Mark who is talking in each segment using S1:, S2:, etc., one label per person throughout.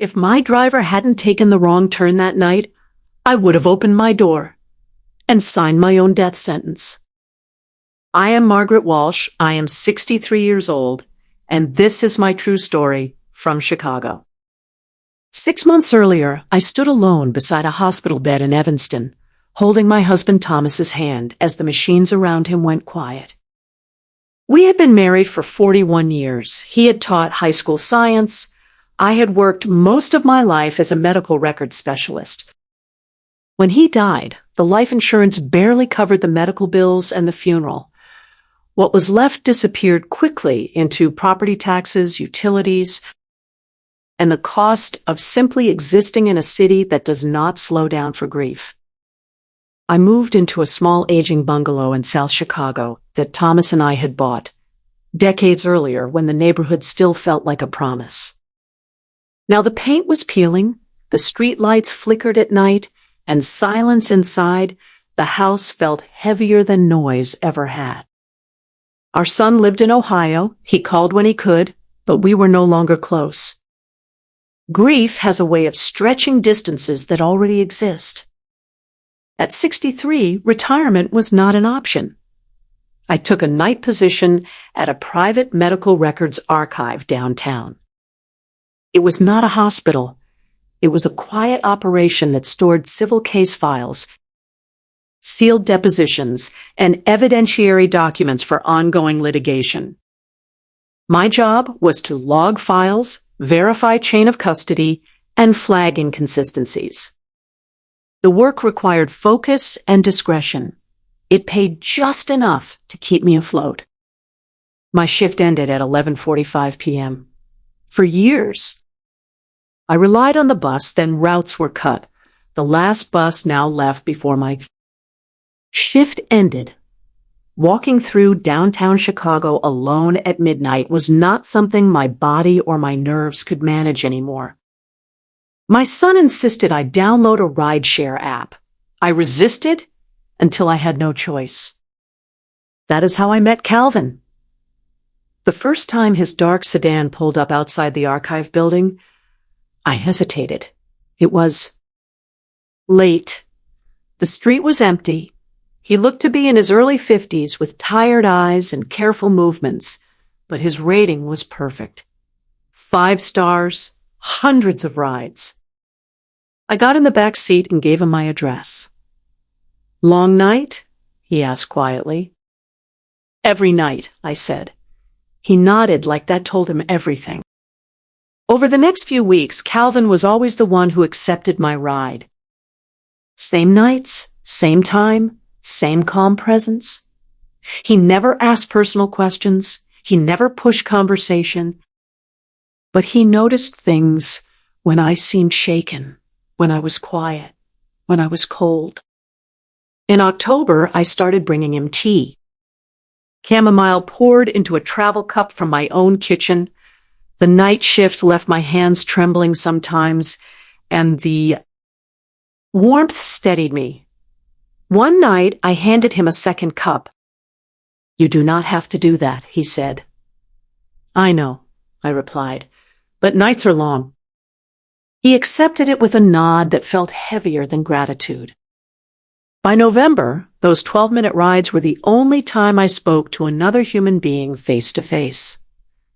S1: If my driver hadn't taken the wrong turn that night, I would have opened my door and signed my own death sentence. I am Margaret Walsh. I am 63 years old, and this is my true story from Chicago. 6 months earlier, I stood alone beside a hospital bed in Evanston, holding my husband Thomas's hand as the machines around him went quiet. We had been married for 41 years. He had taught high school science. I had worked most of my life as a medical records specialist. When he died, the life insurance barely covered the medical bills and the funeral. What was left disappeared quickly into property taxes, utilities, and the cost of simply existing in a city that does not slow down for grief. I moved into a small aging bungalow in South Chicago that Thomas and I had bought decades earlier when the neighborhood still felt like a promise. Now the paint was peeling, the street lights flickered at night, and silence inside, the house felt heavier than noise ever had. Our son lived in Ohio. He called when he could, but we were no longer close. Grief has a way of stretching distances that already exist. At 63, retirement was not an option. I took a night position at a private medical records archive downtown. It was not a hospital. It was a quiet operation that stored civil case files, sealed depositions, and evidentiary documents for ongoing litigation. My job was to log files, verify chain of custody, and flag inconsistencies. The work required focus and discretion. It paid just enough to keep me afloat. My shift ended at 11:45 p.m. For years, I relied on the bus, then routes were cut. The last bus now left before my shift ended. Walking through downtown Chicago alone at midnight was not something my body or my nerves could manage anymore. My son insisted I download a rideshare app. I resisted until I had no choice. That is how I met Calvin. The first time his dark sedan pulled up outside the archive building, I hesitated. It was late. The street was empty. He looked to be in his early 50s with tired eyes and careful movements, but his rating was perfect. 5 stars, hundreds of rides. I got in the back seat and gave him my address. Long night? He asked quietly. Every night, I said. He nodded like that told him everything. Over the next few weeks, Calvin was always the one who accepted my ride. Same nights, same time, same calm presence. He never asked personal questions. He never pushed conversation. But he noticed things when I seemed shaken, when I was quiet, when I was cold. In October, I started bringing him tea. Chamomile poured into a travel cup from my own kitchen. The night shift left my hands trembling sometimes, and the warmth steadied me. One night, I handed him a second cup. "You do not have to do that," he said. "I know," I replied, "but nights are long." He accepted it with a nod that felt heavier than gratitude. By November, those 12-minute rides were the only time I spoke to another human being face to face.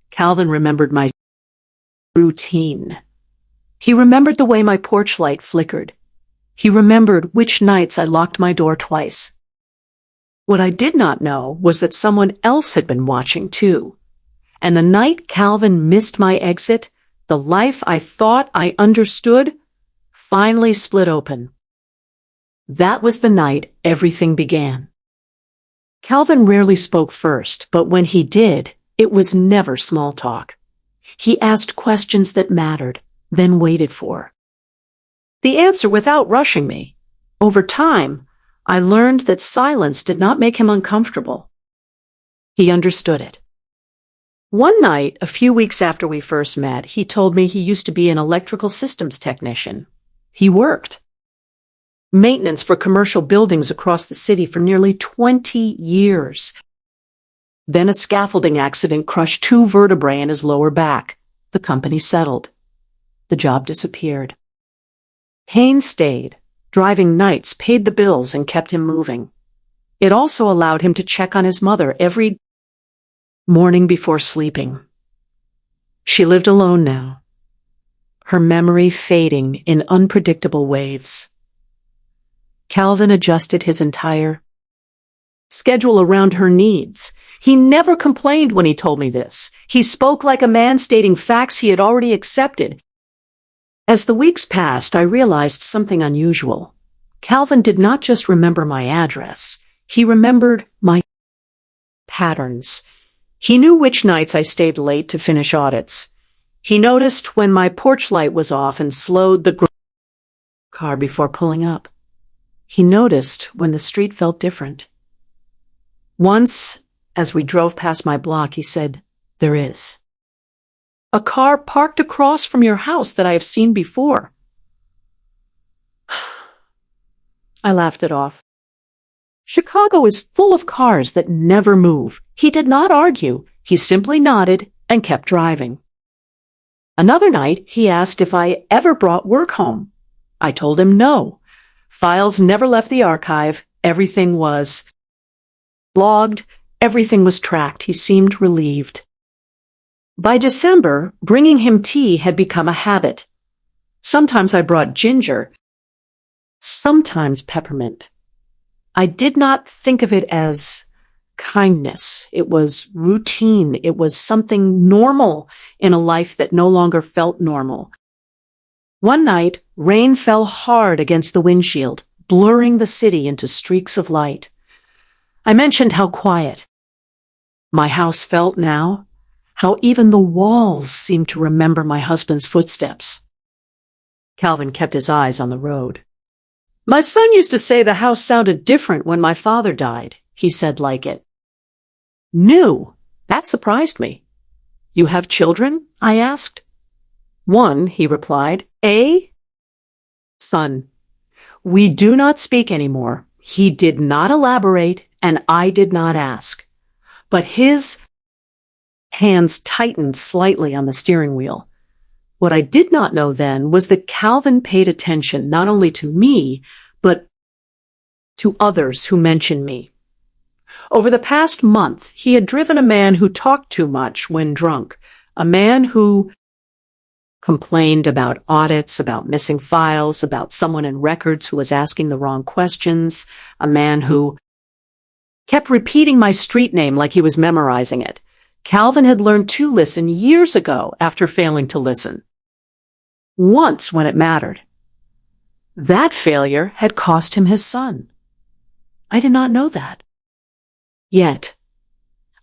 S1: Calvin remembered my routine. He remembered the way my porch light flickered. He remembered which nights I locked my door twice. What I did not know was that someone else had been watching too. And the night Calvin missed my exit, the life I thought I understood finally split open. That was the night everything began. Calvin rarely spoke first, but when he did, it was never small talk. He asked questions that mattered, then waited for the answer without rushing me. Over time, I learned that silence did not make him uncomfortable. He understood it. One night, a few weeks after we first met, he told me he used to be an electrical systems technician. He worked maintenance for commercial buildings across the city for nearly 20 years. Then a scaffolding accident crushed 2 vertebrae in his lower back. The company settled. the job disappeared. Pain stayed. Driving nights paid the bills and kept him moving. It also allowed him to check on his mother every morning before sleeping. She lived alone now, her memory fading in unpredictable waves. Calvin adjusted his entire schedule around her needs. He never complained when he told me this. He spoke like a man stating facts he had already accepted. As the weeks passed, I realized something unusual. Calvin did not just remember my address. He remembered my patterns. He knew which nights I stayed late to finish audits. He noticed when my porch light was off and slowed the car before pulling up. He noticed when the street felt different. Once, as we drove past my block, he said, "There is a car parked across from your house that I have seen before." I laughed it off. Chicago is full of cars that never move. He did not argue. He simply nodded and kept driving. Another night, he asked if I ever brought work home. I told him no. Files never left the archive. Everything was logged. Everything was tracked. He seemed relieved. By December, bringing him tea had become a habit. Sometimes I brought ginger, sometimes peppermint. I did not think of it as kindness. It was routine. It was something normal in a life that no longer felt normal. One night, rain fell hard against the windshield, blurring the city into streaks of light. I mentioned how quiet my house felt now, how even the walls seemed to remember my husband's footsteps. Calvin kept his eyes on the road. "My son used to say the house sounded different when my father died," he said like it. "New?" That surprised me. "You have children?" I asked. "One," he replied. "A son. We do not speak anymore." He did not elaborate, and I did not ask. But his hands tightened slightly on the steering wheel. What I did not know then was that Calvin paid attention not only to me, but to others who mentioned me. Over the past month, he had driven a man who talked too much when drunk, a man who complained about audits, about missing files, about someone in records who was asking the wrong questions, a man who kept repeating my street name like he was memorizing it. Calvin had learned to listen years ago after failing to listen once when it mattered. That failure had cost him his son. I did not know that. Yet,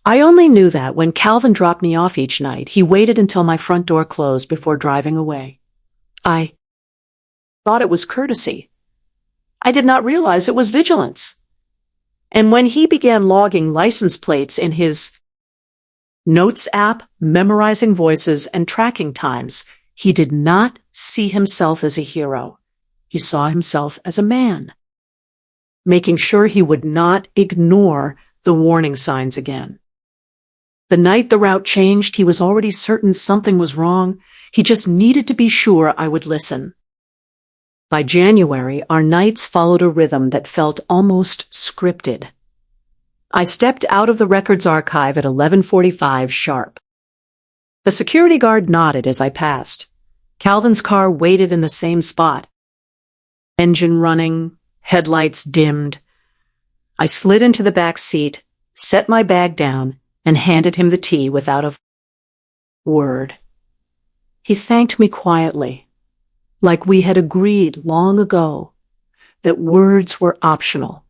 S1: I only knew that when Calvin dropped me off each night, he waited until my front door closed before driving away. I thought it was courtesy. I did not realize it was vigilance. And when he began logging license plates in his Notes app, memorizing voices, and tracking times, he did not see himself as a hero. He saw himself as a man, making sure he would not ignore the warning signs again. The night the route changed, he was already certain something was wrong. He just needed to be sure I would listen. By January, our nights followed a rhythm that felt almost scripted. I stepped out of the records archive at 11:45 sharp. The security guard nodded as I passed. Calvin's car waited in the same spot. Engine running, headlights dimmed. I slid into the back seat, set my bag down, and handed him the tea without a word. He thanked me quietly, like we had agreed long ago that words were optional.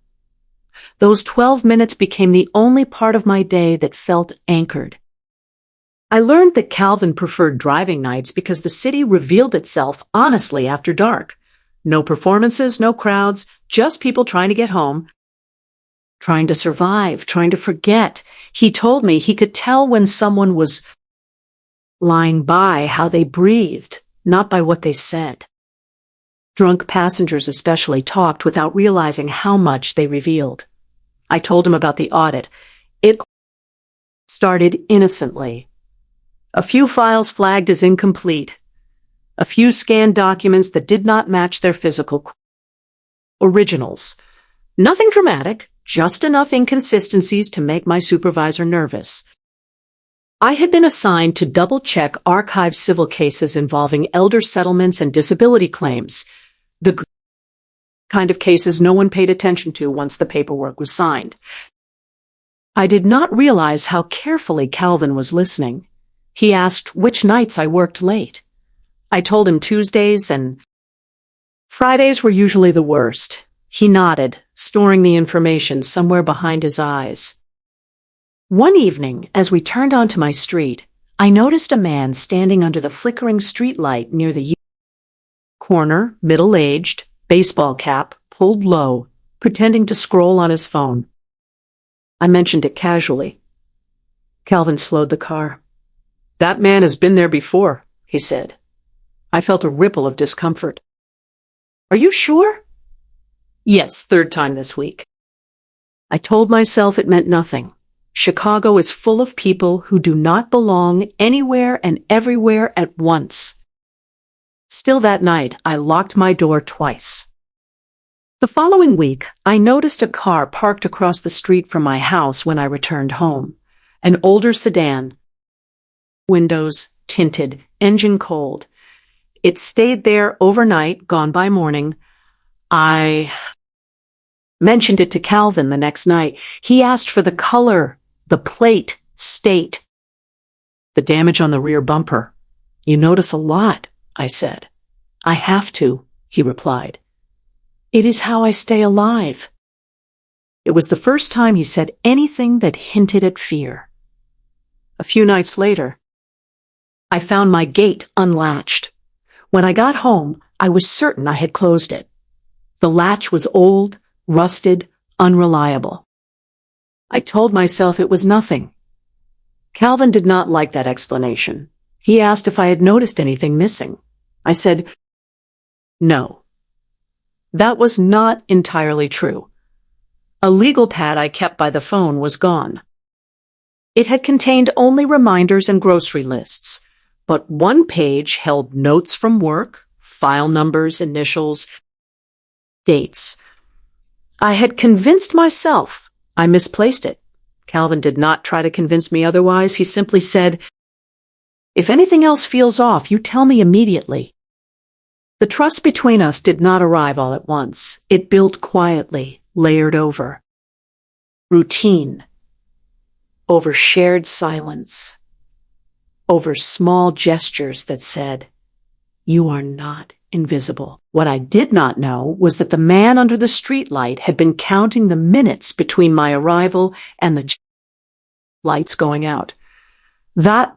S1: Those 12 minutes became the only part of my day that felt anchored. I learned that Calvin preferred driving nights because the city revealed itself honestly after dark. No performances, no crowds, just people trying to get home, trying to survive, trying to forget. He told me he could tell when someone was lying by how they breathed, not by what they said. Drunk passengers especially talked without realizing how much they revealed. I told him about the audit. It started innocently. A few files flagged as incomplete. A few scanned documents that did not match their physical originals. Nothing dramatic, just enough inconsistencies to make my supervisor nervous. I had been assigned to double-check archived civil cases involving elder settlements and disability claims, the kind of cases no one paid attention to once the paperwork was signed. I did not realize how carefully Calvin was listening. He asked which nights I worked late. I told him Tuesdays and Fridays were usually the worst. He nodded, storing the information somewhere behind his eyes. One evening, as we turned onto my street, I noticed a man standing under the flickering streetlight near the corner, middle-aged, baseball cap, pulled low, pretending to scroll on his phone. I mentioned it casually. Calvin slowed the car. "That man has been there before," he said. I felt a ripple of discomfort. "Are you sure?" "Yes, third time this week." I told myself it meant nothing. Chicago is full of people who do not belong anywhere and everywhere at once. Still that night, I locked my door twice. The following week, I noticed a car parked across the street from my house when I returned home. An older sedan. Windows tinted, engine cold. It stayed there overnight, gone by morning. I mentioned it to Calvin the next night. He asked for the color, the plate, state. "The damage on the rear bumper. You notice a lot," I said. "I have to," he replied. "It is how I stay alive." It was the first time he said anything that hinted at fear. A few nights later, I found my gate unlatched. When I got home, I was certain I had closed it. The latch was old, rusted, unreliable. I told myself it was nothing. Calvin did not like that explanation. He asked if I had noticed anything missing. I said, no. That was not entirely true. A legal pad I kept by the phone was gone. It had contained only reminders and grocery lists, but one page held notes from work, file numbers, initials, dates. I had convinced myself I misplaced it. Calvin did not try to convince me otherwise. He simply said, "If anything else feels off, you tell me immediately." The trust between us did not arrive all at once. It built quietly, layered over routine, over shared silence, over small gestures that said, "You are not invisible." What I did not know was that the man under the streetlight had been counting the minutes between my arrival and the lights going out. That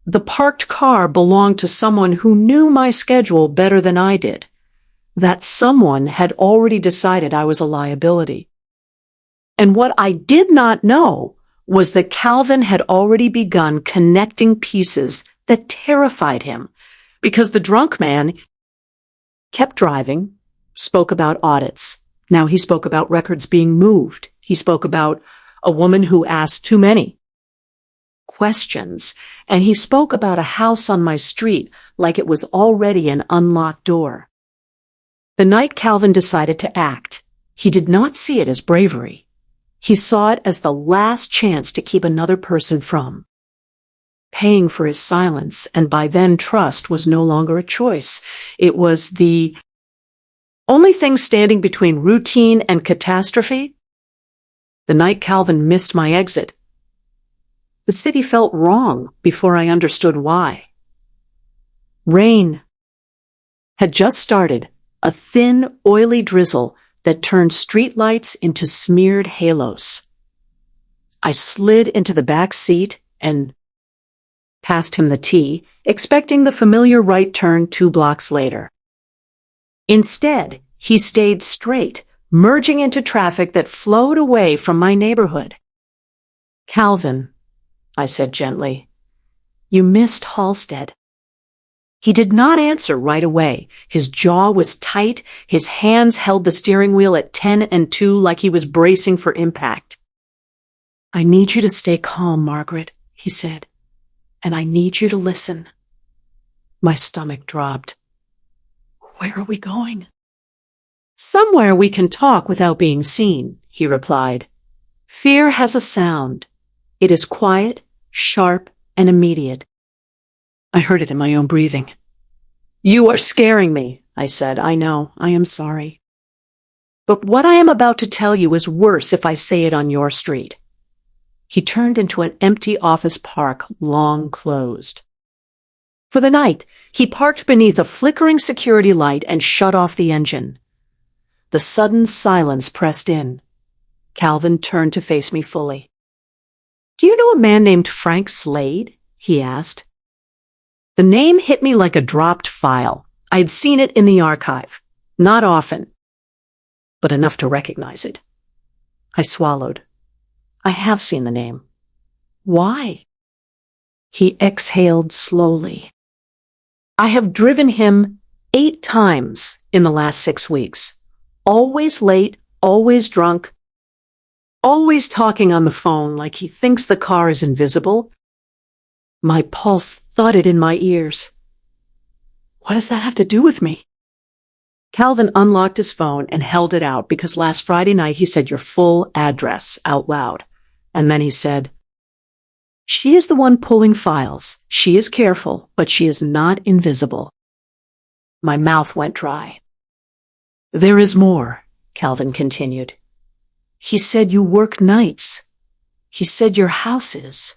S1: the parked car belonged to someone who knew my schedule better than I did. That someone had already decided I was a liability. And what I did not know was that Calvin had already begun connecting pieces that terrified him, because the drunk man kept driving, spoke about audits. Now he spoke about records being moved. He spoke about a woman who asked too many questions, and he spoke about a house on my street like it was already an unlocked door. The night Calvin decided to act, he did not see it as bravery. He saw it as the last chance to keep another person from paying for his silence, and by then trust was no longer a choice. It was the only thing standing between routine and catastrophe. The night Calvin missed my exit, the city felt wrong before I understood why. Rain had just started, a thin, oily drizzle that turned streetlights into smeared halos. I slid into the back seat and passed him the tea, expecting the familiar right turn 2 blocks later. Instead, he stayed straight, merging into traffic that flowed away from my neighborhood. "Calvin," I said gently, "you missed Halstead." He did not answer right away. His jaw was tight, his hands held the steering wheel at 10 and 2 like he was bracing for impact. "I need you to stay calm, Margaret," he said, "and I need you to listen." My stomach dropped. Where are we going? Somewhere we can talk without being seen, he replied. Fear has a sound. It is quiet, sharp, and immediate. I heard it in my own breathing. You are scaring me, I said. I know. I am sorry. But what I am about to tell you is worse if I say it on your street. He turned into an empty office park, long closed. For the night, he parked beneath a flickering security light and shut off the engine. The sudden silence pressed in. Calvin turned to face me fully. Do you know a man named Frank Slade? He asked. The name hit me like a dropped file. I had seen it in the archive. Not often, but enough to recognize it. I swallowed. I have seen the name. Why? He exhaled slowly. I have driven him 8 times in the last 6 weeks. Always late, always drunk, always talking on the phone like he thinks the car is invisible. My pulse thudded in my ears. What does that have to do with me? Calvin unlocked his phone and held it out because last Friday night he said your full address out loud. And then he said, she is the one pulling files. She is careful, but she is not invisible. My mouth went dry. There is more, Calvin continued. He said you work nights. He said your house is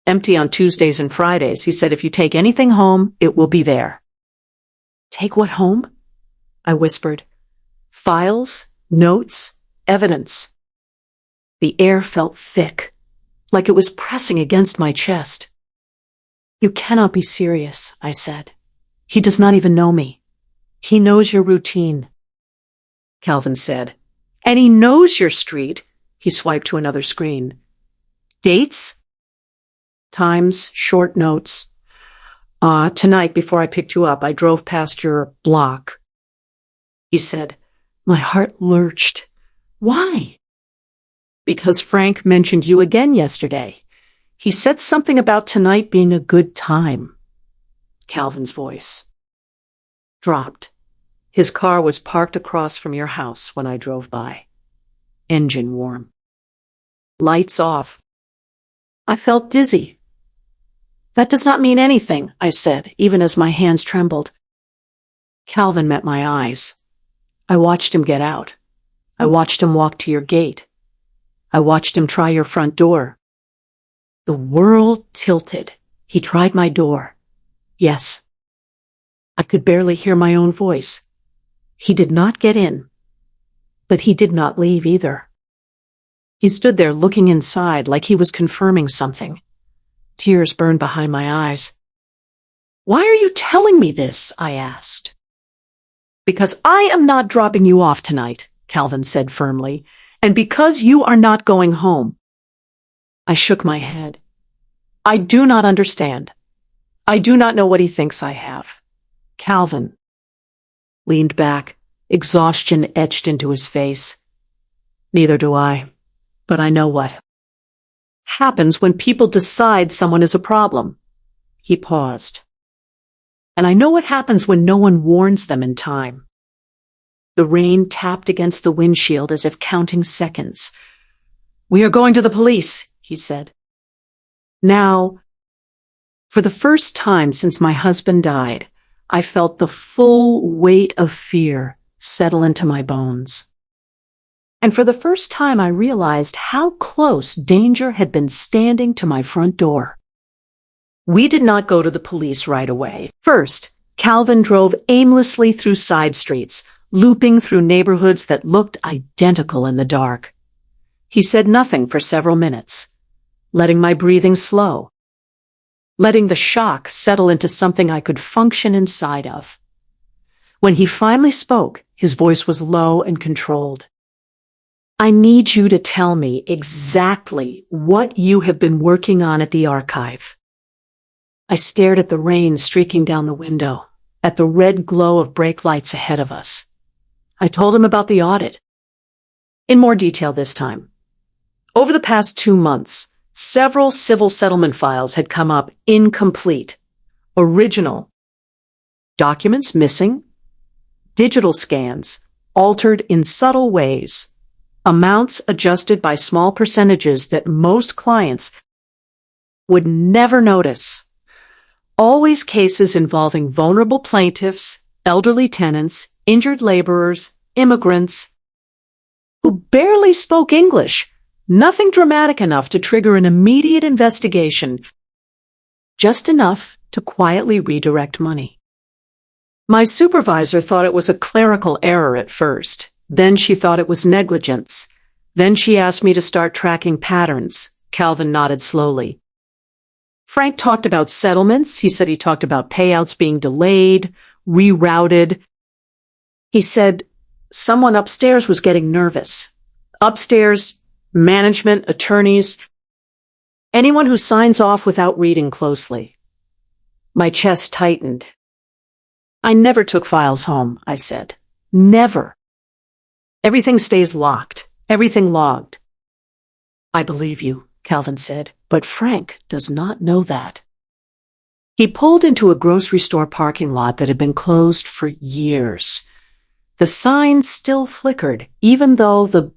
S1: empty on Tuesdays and Fridays. He said if you take anything home, it will be there. Take what home? I whispered. Files, notes, evidence. The air felt thick, like it was pressing against my chest. You cannot be serious, I said. He does not even know me. He knows your routine. Calvin said. And he knows your street. He swiped to another screen. Dates? Times, short notes. Tonight, before I picked you up, I drove past your block. He said. My heart lurched. Why? Because Frank mentioned you again yesterday. He said something about tonight being a good time. Calvin's voice dropped. His car was parked across from your house when I drove by. Engine warm. Lights off. I felt dizzy. That does not mean anything, I said, even as my hands trembled. Calvin met my eyes. I watched him get out. I watched him walk to your gate. I watched him try your front door. The world tilted. He tried my door. Yes. I could barely hear my own voice. He did not get in, but he did not leave either. He stood there looking inside like he was confirming something. Tears burned behind my eyes. Why are you telling me this? I asked. Because I am not dropping you off tonight, Calvin said firmly, and because you are not going home. I shook my head. I do not understand. I do not know what he thinks I have. Calvin leaned back, exhaustion etched into his face. Neither do I, but I know what happens when people decide someone is a problem. He paused. And I know what happens when no one warns them in time. The rain tapped against the windshield as if counting seconds. We are going to the police, he said. Now, for the first time since my husband died, I felt the full weight of fear settle into my bones. And for the first time I realized how close danger had been standing to my front door. We did not go to the police right away. First, Calvin drove aimlessly through side streets, looping through neighborhoods that looked identical in the dark. He said nothing for several minutes, letting my breathing slow, letting the shock settle into something I could function inside of. When he finally spoke, his voice was low and controlled. I need you to tell me exactly what you have been working on at the archive. I stared at the rain streaking down the window, at the red glow of brake lights ahead of us. I told him about the audit. In more detail this time. Over the past 2 months, several civil settlement files had come up incomplete, original, documents missing, digital scans, altered in subtle ways, amounts adjusted by small percentages that most clients would never notice. Always cases involving vulnerable plaintiffs, elderly tenants, injured laborers, immigrants, who barely spoke English. Nothing dramatic enough to trigger an immediate investigation, just enough to quietly redirect money. My supervisor thought it was a clerical error at first. Then she thought it was negligence. Then she asked me to start tracking patterns. Calvin nodded slowly. Frank talked about settlements. He said he talked about payouts being delayed, rerouted. He said someone upstairs was getting nervous. Upstairs, management, attorneys, anyone who signs off without reading closely. My chest tightened. I never took files home, I said. Never. Everything stays locked. Everything logged. I believe you, Calvin said, but Frank does not know that. He pulled into a grocery store parking lot that had been closed for years. The sign still flickered, even though the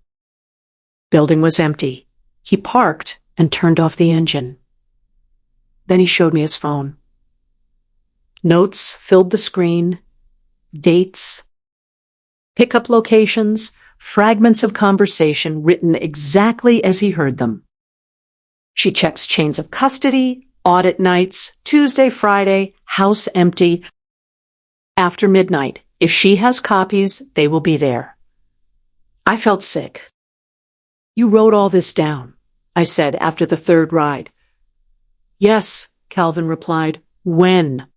S1: building was empty. He parked and turned off the engine. Then he showed me his phone. Notes filled the screen, dates, pickup locations, fragments of conversation written exactly as he heard them. She checks chains of custody, audit nights, Tuesday, Friday, house empty. After midnight, if she has copies, they will be there. I felt sick. You wrote all this down, I said after the third ride. Yes, Calvin replied. When?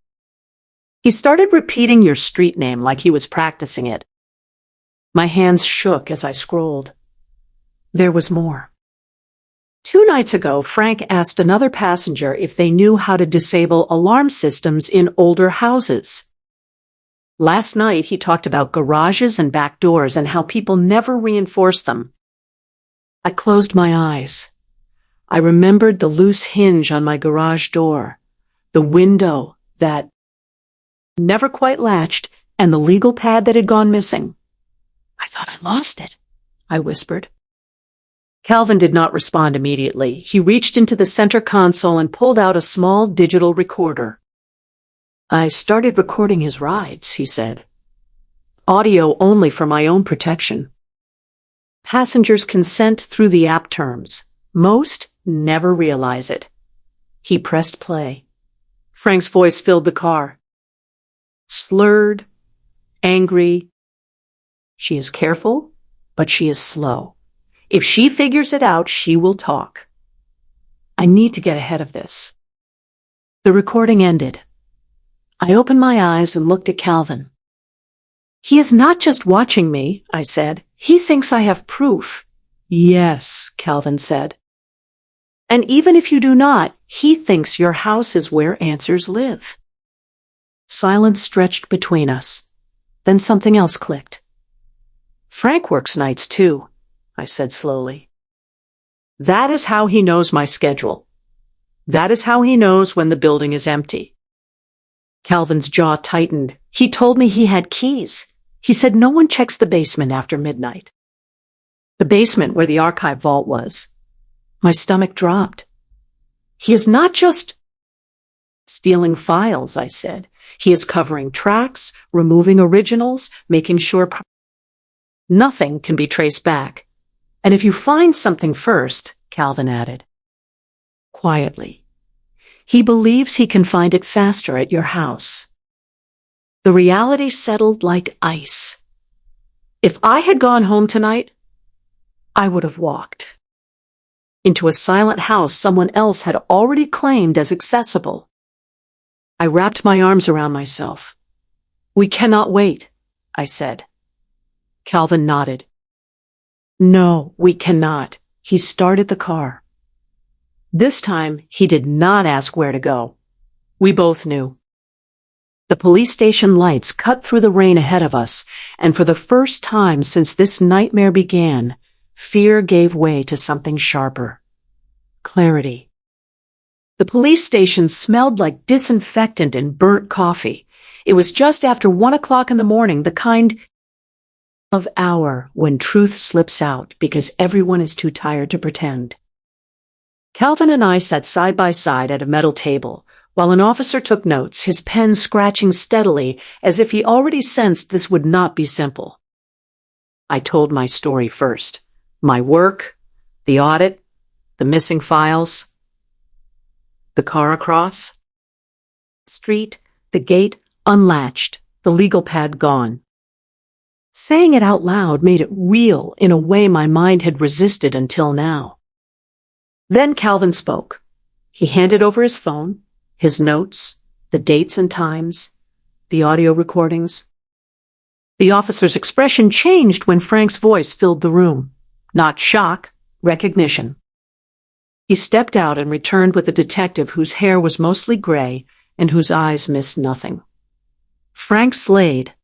S1: He started repeating your street name like he was practicing it. My hands shook as I scrolled. There was more. 2 nights ago, Frank asked another passenger if they knew how to disable alarm systems in older houses. Last night, he talked about garages and back doors and how people never reinforce them. I closed my eyes. I remembered the loose hinge on my garage door, the window that never quite latched, and the legal pad that had gone missing. I thought I lost it, I whispered. Calvin did not respond immediately. He reached into the center console and pulled out a small digital recorder. I started recording his rides, he said. Audio only for my own protection. Passengers consent through the app terms. Most never realize it. He pressed play. Frank's voice filled the car. Slurred, angry. She is careful, but she is slow. If she figures it out, she will talk. I need to get ahead of this. The recording ended. I opened my eyes and looked at Calvin. He is not just watching me, I said. He thinks I have proof. Yes, Calvin said. And even if you do not, he thinks your house is where answers live. Silence stretched between us. Then something else clicked. Frank works nights too, I said slowly. That is how he knows my schedule. That is how he knows when the building is empty. Calvin's jaw tightened. He told me he had keys. He said no one checks the basement after midnight. The basement where the archive vault was. My stomach dropped. He is not just stealing files, I said. He is covering tracks, removing originals, making sure nothing can be traced back. And if you find something first, Calvin added, quietly, he believes he can find it faster at your house. The reality settled like ice. If I had gone home tonight, I would have walked into a silent house someone else had already claimed as accessible. I wrapped my arms around myself. We cannot wait, I said. Calvin nodded. No, we cannot. He started the car. This time, he did not ask where to go. We both knew. The police station lights cut through the rain ahead of us, and for the first time since this nightmare began, fear gave way to something sharper. Clarity. The police station smelled like disinfectant and burnt coffee. It was just after 1 o'clock in the morning, the kind of hour when truth slips out because everyone is too tired to pretend. Calvin and I sat side by side at a metal table, while an officer took notes, his pen scratching steadily as if he already sensed this would not be simple. I told my story first. My work, the audit, the missing files, the car across the street, the gate unlatched, the legal pad gone. Saying it out loud made it real in a way my mind had resisted until now. Then Calvin spoke. He handed over his phone, his notes, the dates and times, the audio recordings. The officer's expression changed when Frank's voice filled the room. Not shock, recognition. He stepped out and returned with a detective whose hair was mostly gray and whose eyes missed nothing. Frank Slade.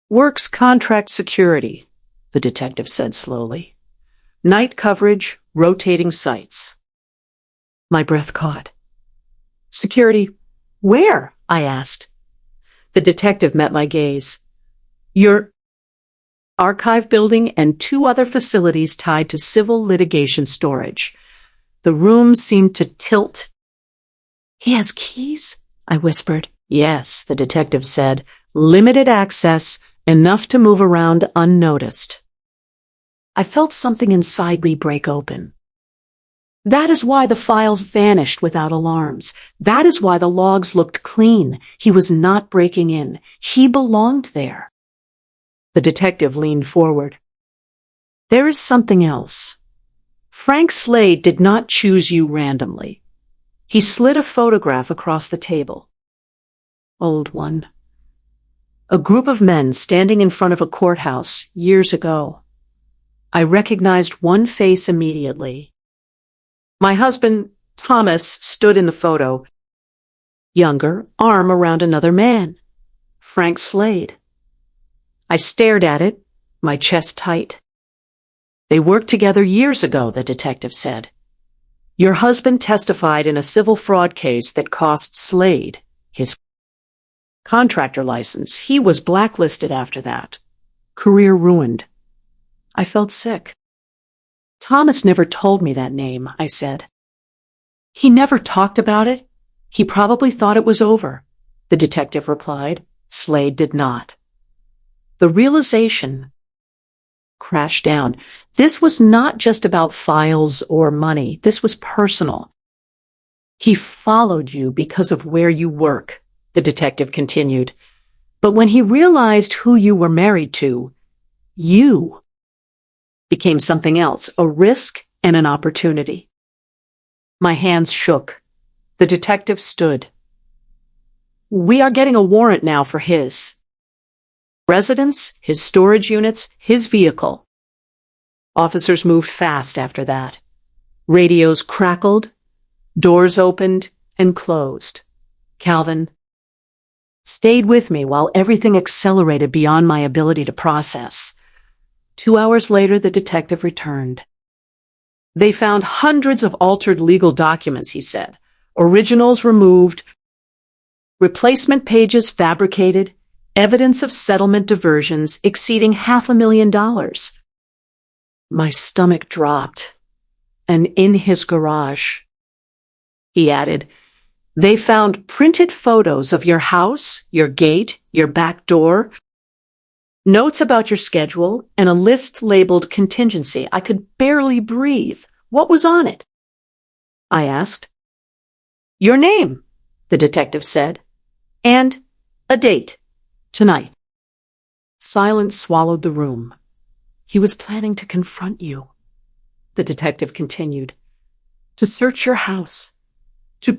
S1: Works contract security, the detective said slowly. Night coverage, rotating sites. My breath caught. Security, where? I asked. The detective met my gaze. Your archive building and 2 other facilities tied to civil litigation storage. The room seemed to tilt. He has keys? I whispered. Yes, the detective said. Limited access, enough to move around unnoticed. I felt something inside me break open. That is why the files vanished without alarms. That is why the logs looked clean. He was not breaking in. He belonged there. The detective leaned forward. There is something else. Frank Slade did not choose you randomly. He slid a photograph across the table. Old one. A group of men standing in front of a courthouse years ago. I recognized one face immediately. My husband, Thomas, stood in the photo. Younger, arm around another man. Frank Slade. I stared at it, my chest tight. They worked together years ago, the detective said. Your husband testified in a civil fraud case that cost Slade his contractor license. He was blacklisted after that. Career ruined. I felt sick. Thomas never told me that name, I said. He never talked about it. He probably thought it was over, the detective replied. Slade did not. The realization crashed down. This was not just about files or money. This was personal. He followed you because of where you work, the detective continued. But when he realized who you were married to, you became something else, a risk and an opportunity. My hands shook. The detective stood. We are getting a warrant now for his residence, his storage units, his vehicle. Officers moved fast after that. Radios crackled, doors opened and closed. Calvin stayed with me while everything accelerated beyond my ability to process. 2 hours later, the detective returned. They found hundreds of altered legal documents, he said. Originals removed, replacement pages fabricated, evidence of settlement diversions exceeding $500,000. My stomach dropped. And in his garage, he added, they found printed photos of your house, your gate, your back door, notes about your schedule, and a list labeled contingency. I could barely breathe. What was on it? I asked. Your name, the detective said, and a date. Tonight. Silence swallowed the room. He was planning to confront you, the detective continued, to search your house, to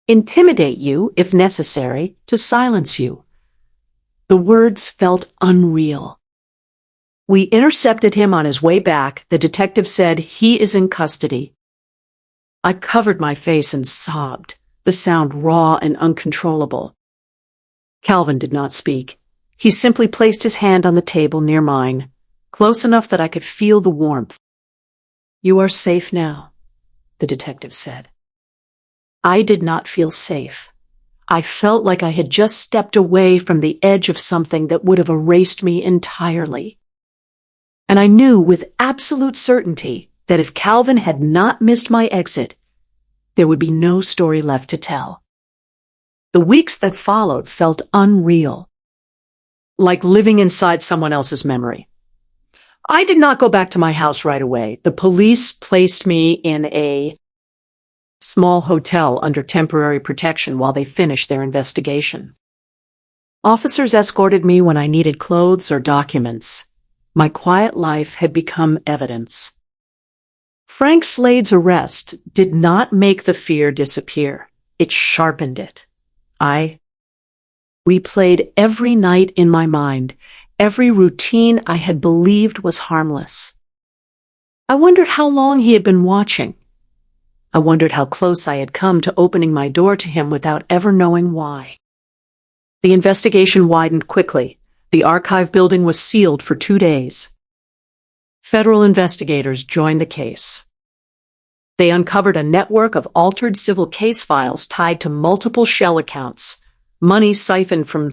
S1: intimidate you if necessary, to silence you. The words felt unreal. We intercepted him on his way back. The detective said he is in custody. I covered my face and sobbed, the sound raw and uncontrollable. Calvin did not speak. He simply placed his hand on the table near mine, close enough that I could feel the warmth. You are safe now, the detective said. I did not feel safe. I felt like I had just stepped away from the edge of something that would have erased me entirely. And I knew with absolute certainty that if Calvin had not missed my exit, there would be no story left to tell. The weeks that followed felt unreal, like living inside someone else's memory. I did not go back to my house right away. The police placed me in a small hotel under temporary protection while they finished their investigation. Officers escorted me when I needed clothes or documents. My quiet life had become evidence. Frank Slade's arrest did not make the fear disappear. It sharpened it. I replayed every night in my mind, every routine I had believed was harmless. I wondered how long he had been watching. I wondered how close I had come to opening my door to him without ever knowing why. The investigation widened quickly. The archive building was sealed for 2 days. Federal investigators joined the case. They uncovered a network of altered civil case files tied to multiple shell accounts, money siphoned from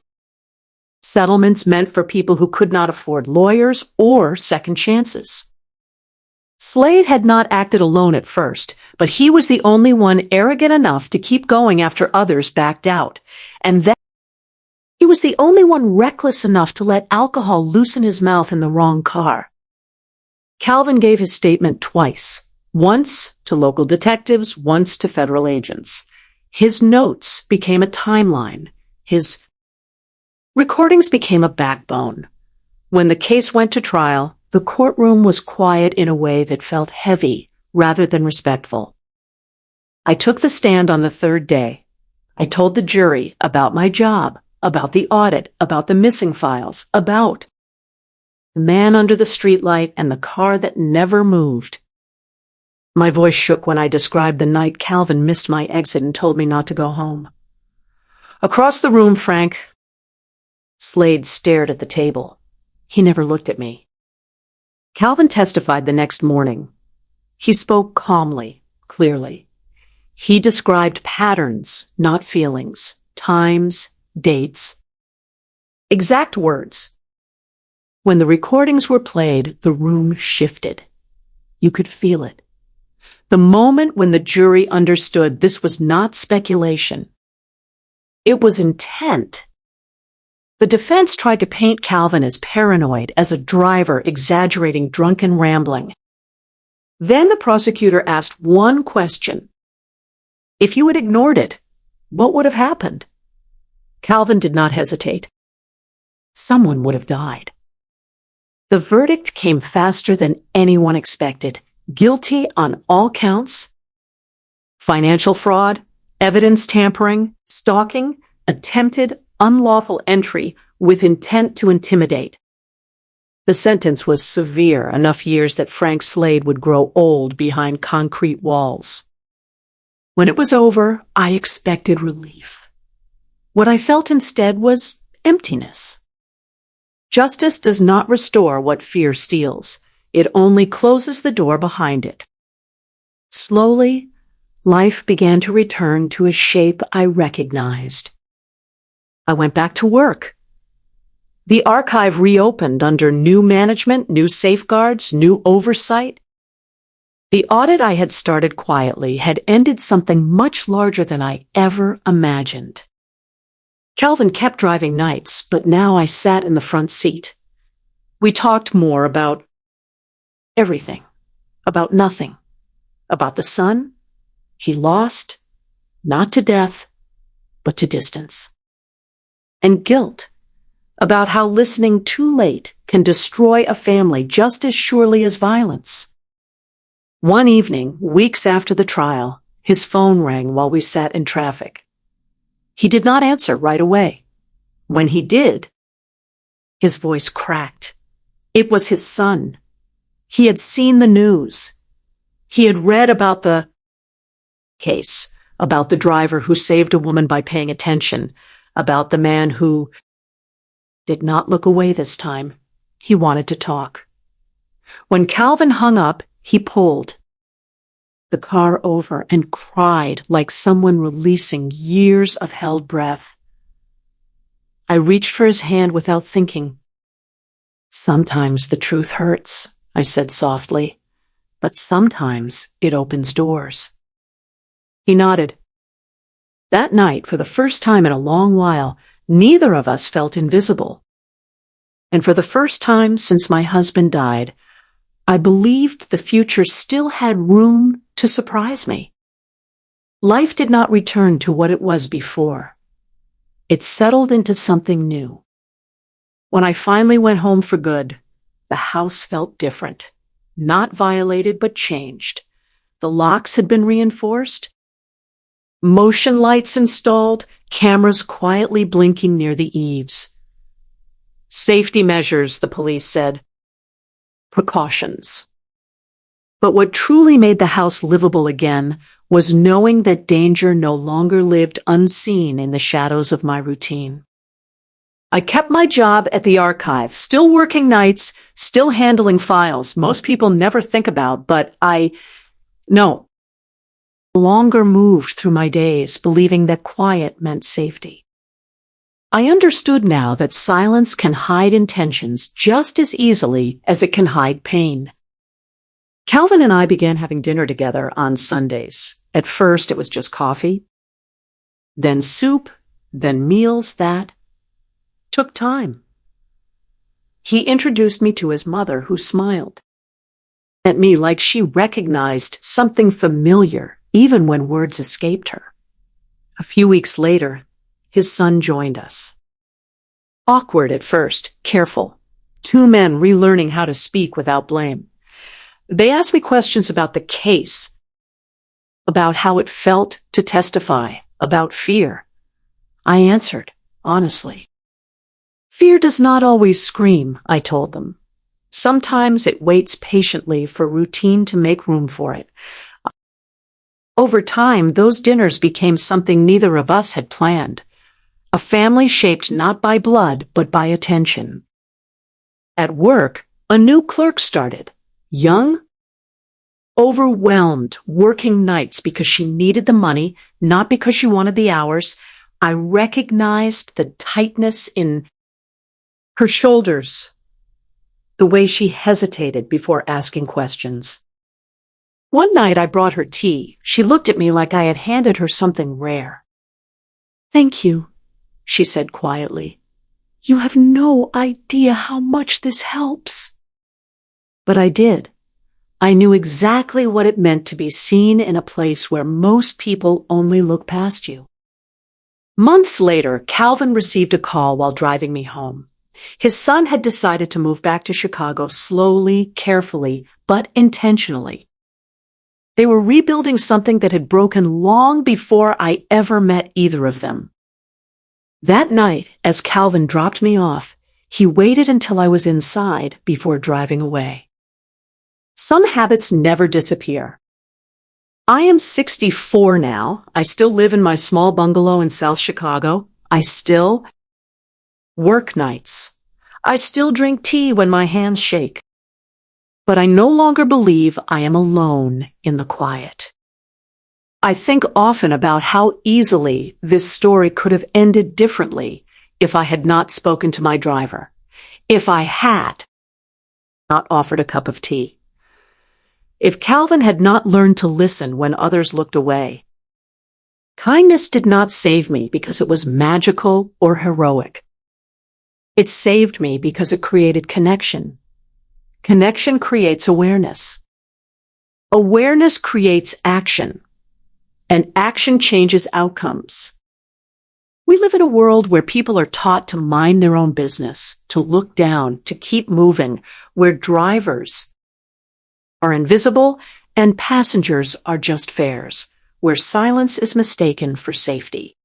S1: settlements meant for people who could not afford lawyers or second chances. Slade had not acted alone at first, but he was the only one arrogant enough to keep going after others backed out. And then he was the only one reckless enough to let alcohol loosen his mouth in the wrong car. Calvin gave his statement twice, once to local detectives, once to federal agents. His notes became a timeline. His recordings became a backbone. When the case went to trial, the courtroom was quiet in a way that felt heavy rather than respectful. I took the stand on the third day. I told the jury about my job, about the audit, about the missing files, about the man under the streetlight and the car that never moved. My voice shook when I described the night Calvin missed my exit and told me not to go home. Across the room, Frank Slade stared at the table. He never looked at me. Calvin testified the next morning. He spoke calmly, clearly. He described patterns, not feelings, times, dates, exact words. When the recordings were played, the room shifted. You could feel it. The moment when the jury understood this was not speculation. It was intent. The defense tried to paint Calvin as paranoid, as a driver exaggerating drunken rambling. Then the prosecutor asked one question. If you had ignored it, what would have happened? Calvin did not hesitate. Someone would have died. The verdict came faster than anyone expected. Guilty on all counts. Financial fraud, evidence tampering, stalking, attempted unlawful entry with intent to intimidate. The sentence was severe, enough years that Frank Slade would grow old behind concrete walls. When it was over, I expected relief. What I felt instead was emptiness. Justice does not restore what fear steals. It only closes the door behind it. Slowly, life began to return to a shape I recognized. I went back to work. The archive reopened under new management, new safeguards, new oversight. The audit I had started quietly had ended something much larger than I ever imagined. Calvin kept driving nights, but now I sat in the front seat. We talked more about everything, about nothing, about the son he lost, not to death, but to distance, and guilt, about how listening too late can destroy a family just as surely as violence. One evening, weeks after the trial, his phone rang while we sat in traffic. He did not answer right away. When he did, his voice cracked. It was his son. He had seen the news. He had read about the case, about the driver who saved a woman by paying attention, about the man who did not look away this time. He wanted to talk. When Calvin hung up, he pulled. the car over and cried like someone releasing years of held breath. I reached for his hand without thinking. "Sometimes the truth hurts," I said softly, "but sometimes it opens doors." He nodded. That night, for the first time in a long while, neither of us felt invisible. And for the first time since my husband died, I believed the future still had room to surprise me. Life did not return to what it was before. It settled into something new. When I finally went home for good, the house felt different. Not violated, but changed. The locks had been reinforced, motion lights installed, cameras quietly blinking near the eaves. Safety measures, the police said. Precautions. But what truly made the house livable again was knowing that danger no longer lived unseen in the shadows of my routine. I kept my job at the archive, still working nights, still handling files most people never think about, but no longer moved through my days believing that quiet meant safety. I understood now that silence can hide intentions just as easily as it can hide pain. Calvin and I began having dinner together on Sundays. At first, it was just coffee, then soup, then meals that took time. He introduced me to his mother, who smiled at me like she recognized something familiar, even when words escaped her. A few weeks later, his son joined us. Awkward at first, careful. Two men relearning how to speak without blame. They asked me questions about the case, about how it felt to testify, about fear. I answered, honestly. Fear does not always scream, I told them. Sometimes it waits patiently for routine to make room for it. Over time, those dinners became something neither of us had planned. A family shaped not by blood, but by attention. At work, a new clerk started. Young, overwhelmed, working nights because she needed the money, not because she wanted the hours. I recognized the tightness in her shoulders, the way she hesitated before asking questions. One night I brought her tea. She looked at me like I had handed her something rare. "Thank you," she said quietly. "You have no idea how much this helps." But I did. I knew exactly what it meant to be seen in a place where most people only look past you. Months later, Calvin received a call while driving me home. His son had decided to move back to Chicago slowly, carefully, but intentionally. They were rebuilding something that had broken long before I ever met either of them. That night, as Calvin dropped me off, he waited until I was inside before driving away. Some habits never disappear. I am 64 now. I still live in my small bungalow in South Chicago. I still work nights. I still drink tea when my hands shake. But I no longer believe I am alone in the quiet. I think often about how easily this story could have ended differently if I had not spoken to my driver, if I had not offered a cup of tea, if Calvin had not learned to listen when others looked away. Kindness did not save me because it was magical or heroic. It saved me because it created connection. Connection creates awareness. Awareness creates action, and action changes outcomes. We live in a world where people are taught to mind their own business, to look down, to keep moving, where drivers are invisible and passengers are just fares, where silence is mistaken for safety.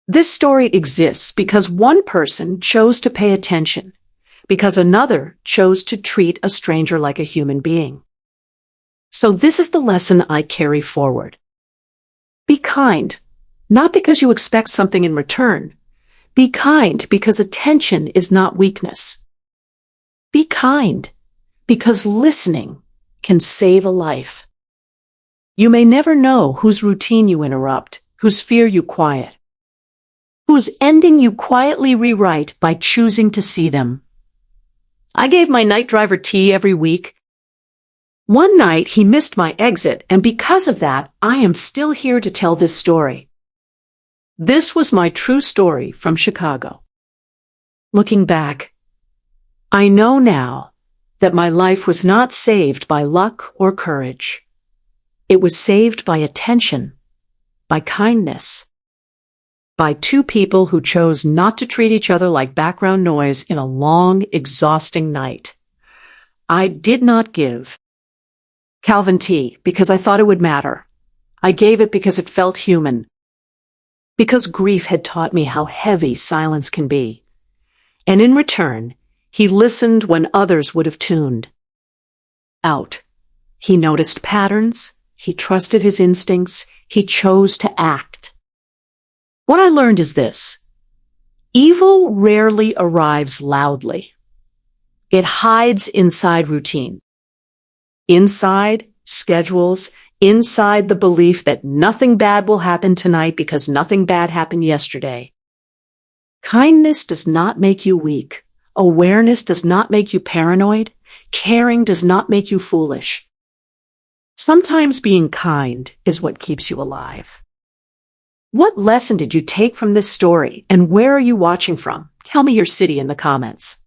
S1: This story exists because one person chose to pay attention, because another chose to treat a stranger like a human being. So this is the lesson I carry forward. Be kind, not because you expect something in return. Be kind because attention is not weakness. Be kind because listening can save a life. You may never know whose routine you interrupt, whose fear you quiet, whose ending you quietly rewrite by choosing to see them. I gave my night driver tea every week. One night he missed my exit, and because of that, I am still here to tell this story. This was my true story from Chicago. Looking back, I know now that my life was not saved by luck or courage. It was saved by attention, by kindness, by two people who chose not to treat each other like background noise in a long, exhausting night. I did not give Calvin tea because I thought it would matter. I gave it because it felt human, because grief had taught me how heavy silence can be. And in return, he listened when others would have tuned out. He noticed patterns. He trusted his instincts. He chose to act. What I learned is this: evil rarely arrives loudly. It hides inside routine, inside schedules, inside the belief that nothing bad will happen tonight because nothing bad happened yesterday. Kindness does not make you weak. Awareness does not make you paranoid. Caring does not make you foolish. Sometimes being kind is what keeps you alive. What lesson did you take from this story, and where are you watching from? Tell me your city in the comments.